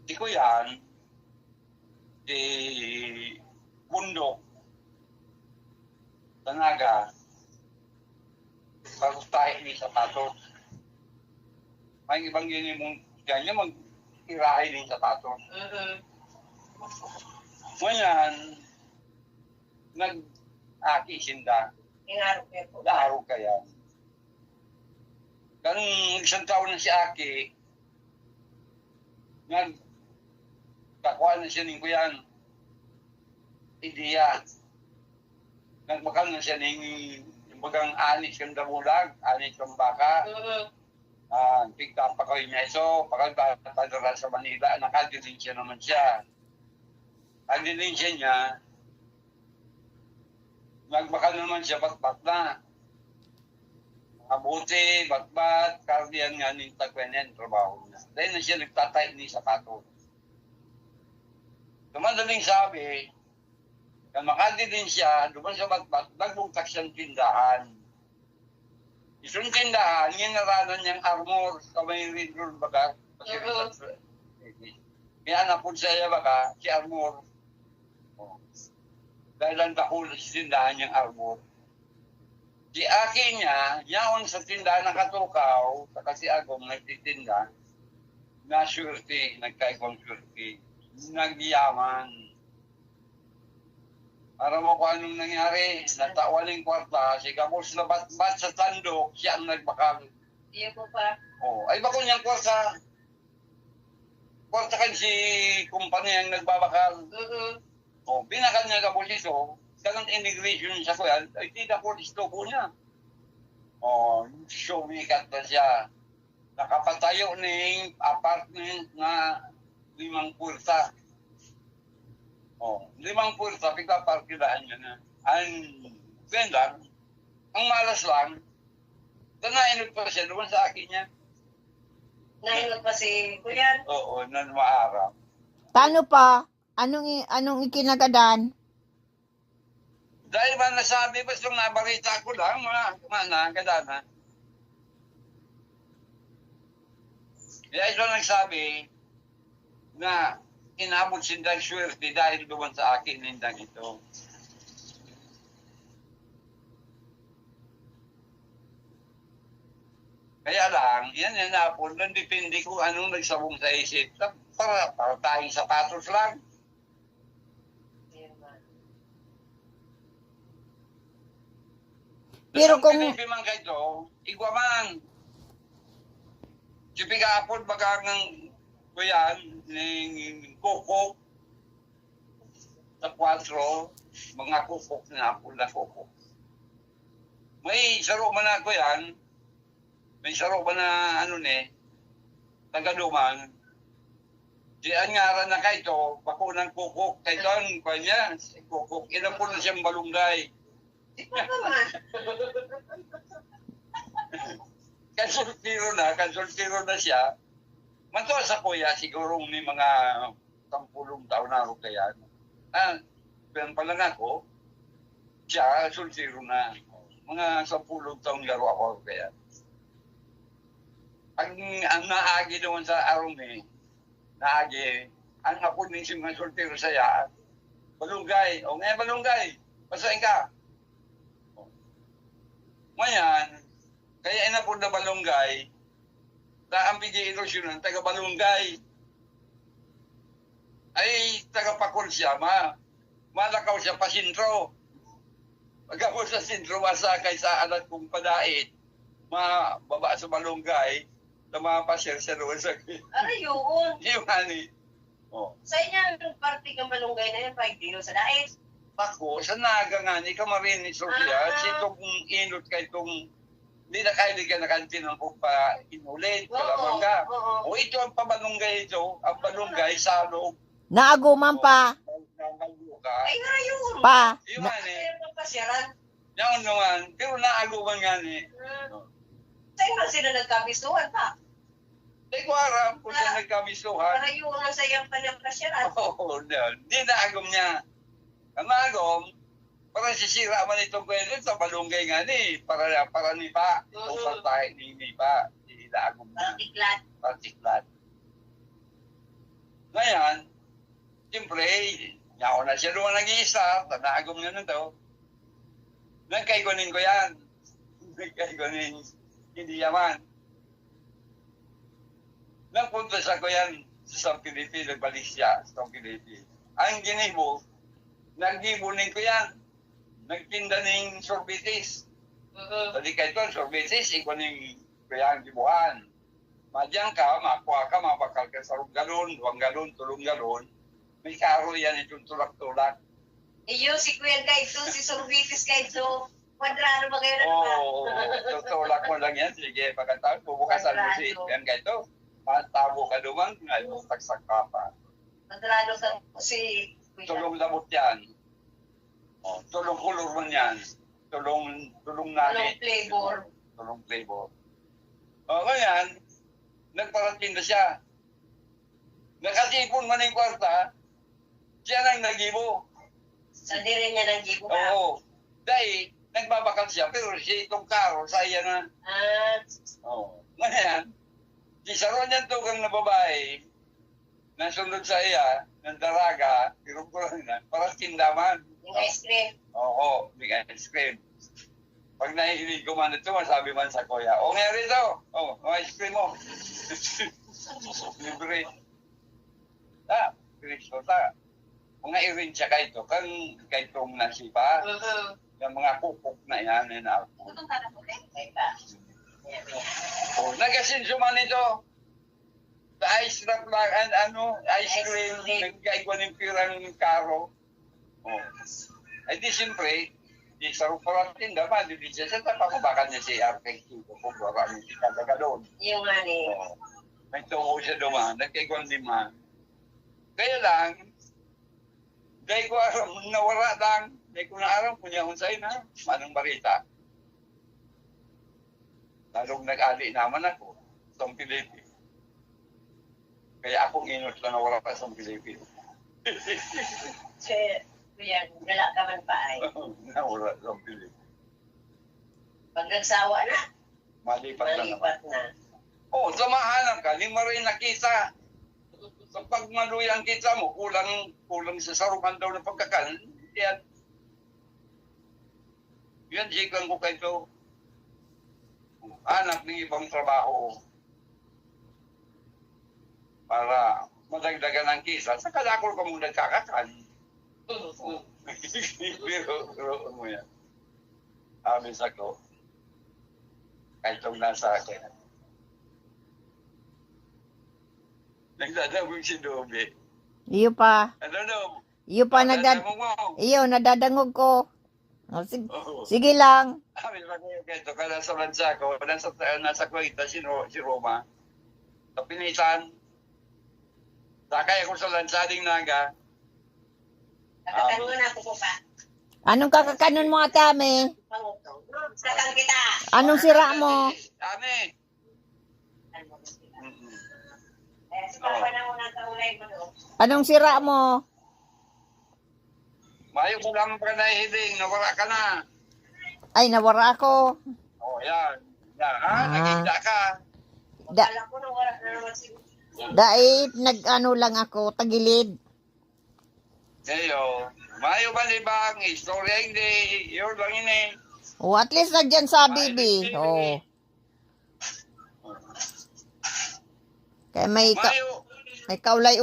di ko yan, di bundok, tanaga, bago tayo ni sapatos. May ibang yun mong ganyan, mag-irahay din sapatos. Ngayon, nag-aki sinda. Laro ka yan. Kanong isang taon na si Aki, nagkakuha na siya ng kuyan. Ideya. Nagbakal na siya ng bagang anis kang damulag, anis kang baka. Tigta pa kayo niya iso, pakagtatadara sa Manila, nakadilinsya naman siya. Ang dilinsya niya, nagbakal naman siya, bat-bat na. Abuti, bat-bat, kardiyan nga ng tagwenen, trabaho niya. Dahil na siya nagtatay ni sapato. Madaling sabi, kan makadilin siya, duman sa bat-bat, nagbugtak siyang tindahan. Isang tindahan, ginaranan niyang armor sa may ridrol baga. Kaya napod sa iya baga, si armor. Dahil ang dakul sa tindahan niyang armor. Si Aki niya, yaon sa tindahan ng katukaw, sa kasi agong nagtitinda, na surety, nagkaigong surety, nagyaman. Para mo kung anong nangyari, natawaling kwarta, si Kapos na bat-bat sa tandok, siya ang nagbakal. Iya po pa. Ay bako niyang kwarta. Kwarta kan si kumpanya ang nagbabakal. Binakal niya Kapos ito, kalang immigration sa kuyan, ay tida po listo po niya. Sumikat na siya. Nakapatayo ng apartment na 5 purta. 5 purta, pigpaparkidahan niya na. Ang vendor, ang malas lang, nainod pa siya naman sa akin niya. Nainod pa si Kuyan? Oo, nan maarap. Paano pa? Anong ikinagadan? Dahil ba nasabi, basta nabarita ko lang, mga kadana. Kaya ito nagsabi na inabot sindang swerte dahil duman sa akin nindang ito. Kaya lang, yan yan napon, nang depende kung anong nagsabong sa isip. Para tayong sapatos lang. Pero kung... Pinipimang kayo, igwaman. Sipigapon baga ng kuyan, ng kukok, sa 4, mga kukok na apol na kukok. May saro man ako yan, may saro man na tagaduman. Di ang ngaran na kayo, bako ng kukok, kayo ang kanya, kukok, ilang po na siyang balunggay. Kansultiro na siya. Manto sa kuya, siguro may mga 10 taon na ako kaya. Pero pala nga ako, siya, sultiro na. Mga 10 taon laro ako kaya. Ang naagi doon sa Arome, naagi, ang apo ng mga sultiro saya, balunggay, ngayon balunggay, pasain ka. Ngayon, kaya inapod na balunggay, na ang bigay ilusyon ng taga-balunggay, ay taga-pakul siya, malakaw siya pa sintro. Pag ako sa sintro, masakay sa anak kong padait, mababa sa balunggay, na mga pasir sa doon sa yun. yung hani. Sa inyo, party ng balunggay na yun, 5 kilo sa dais. Ako, sa naga nga ni Kamarinis Sofia, sitong inot kay itong hindi na kaya ka na kantin ng pa inulit, kalamang ka. O ito ang pabalunggay ito, ang balunggay sa loob. Naaguman pa. Ay, nga yun. Pa. Yung nga ni, Mayroon pa siyaran. yung naman, pero naaguman nga ni. Sa inyo sila nagkabisuhan pa. Hindi ko aram kung siya nagkamisuhan. Para yung sa iyang panapasyaran. Oo, hindi naagom niya. Ang naagom, parang sisira man itong kwento sa balunggay nga ni, para ni pa. Ito tayo ni pa. Hindi naagom niya. Partiklat. Partiklat. Ngayon, Niya ako na siya doon nag-i-start, nagagom nyo na to. Nagkaigunin ko yan. Nagkaigunin, hindi yaman. Nagpunta sa ko yan sa San Felipe, nagbalik siya sa San Felipe. Ang ginibo, naggibunin ko yan. Nagtinda ng sorbitis. Tadi ka ito, sorbitis, ikunin ko yan gibuhan. Madyan ka, makuha ka, mabakal ka sa galon, 2 galon, 3 galon. May karo yan itong tulak-tulak. Iyo, si Kuya Gaito, si Sorbitis Gaito. Kwadrado ba kayo na Tutulak mo lang yan. Sige, pagkatapos, bubukasan mo si yan Gaito. Matabo ka duman, ngayon, taksak ka pa. Kwadrado sa si Kuya. Tulong lamot yan. Tulong kulor man yan. Tulong nani. Tulong flavor. Tulong flavor. Ngayon, nagparating na siya. Nakatipon man yung kwarta, siya nang nagibo. Sa dire niya nang gibo ka. Oo. Dahil, nagbabakal siya, pero siya itong karo, saya na. Oo. Ngayon, si Saron yan tugang na babae, nasunod sa iya, ng daraga, pirong-pirong na, para tindaman. Yung ice cream. Oo, big ice cream. Pag nahihilig ko man ito, masabi man sa kuya, ngayari ito, ice cream mo. Libre. Kristo ta. Mga irin siya kaito, kang kaitong nasipa, yung mga kupok na yan, ako. Itong tanong ko kayo ba? Nagasinso man ito. Sa ice wrap lang, ice cream, nagkaigwa ng pirang karo. Ay di siyempre, di sa ruparan tinda, di siya sa tapakubakan niya si RK2, kung marami si Kagagalon. Yung mani. May tungo siya duman, nagkaigwa ng man. Kaya lang, dahil ko aram, nawala lang, dahil ko na aram, kunya unsay na, manang barita. Lalong nag-ali naman ako, sa Pilipi. Kaya akong inot na nawala pa sa Pilipi. Kuya, gala ka man pa ay. Nawala sa Pilipi. Pag nagsawa na, Malipat lang naman. malipat na. Samahan ka, hindi mo rin nakita. Sa pagmaluyan kita mo, kulang sa sarungan daw ng pagkakalan. Yan. Yan, sikan ko kayo. Anak ng ibang trabaho. Para madagdagan ang kisa. Sa kalakol ka mong nagkakakan. Pero mo yan. Amin sa ko. Kahit itong nasa akin. Nagdadamog si Dobe. Iyo pa. Ano? Iyo pa Nagdadamog mo. Iyo, nadadangog ko. Oo. Sige lang. Amin ba kayo kaya ito? Kaya nasa bansa ko, nasa Kuwaita si Roma. Sa Pinitan. Sakay ako sa lansading naga. Nakatago na ako po pa. Anong kakakanon mo ate ame? Pangutong. Sakang kita. Anong sira mo? Ame. Si Papa na unang kaulay mo doon. Anong sira mo? Mayo ko lang pa nahihiling, nawala ka na. Ay, nawara ako. Yan. Nakita ka. Da, Alam ko nung wala na naman si dahil nag-ano lang ako, tagilid. Eyo. Mayo ba libang, istorya hindi, yun lang ini. At least nandyan sa bibi. Kaya may Mayo. kaulay-ulay.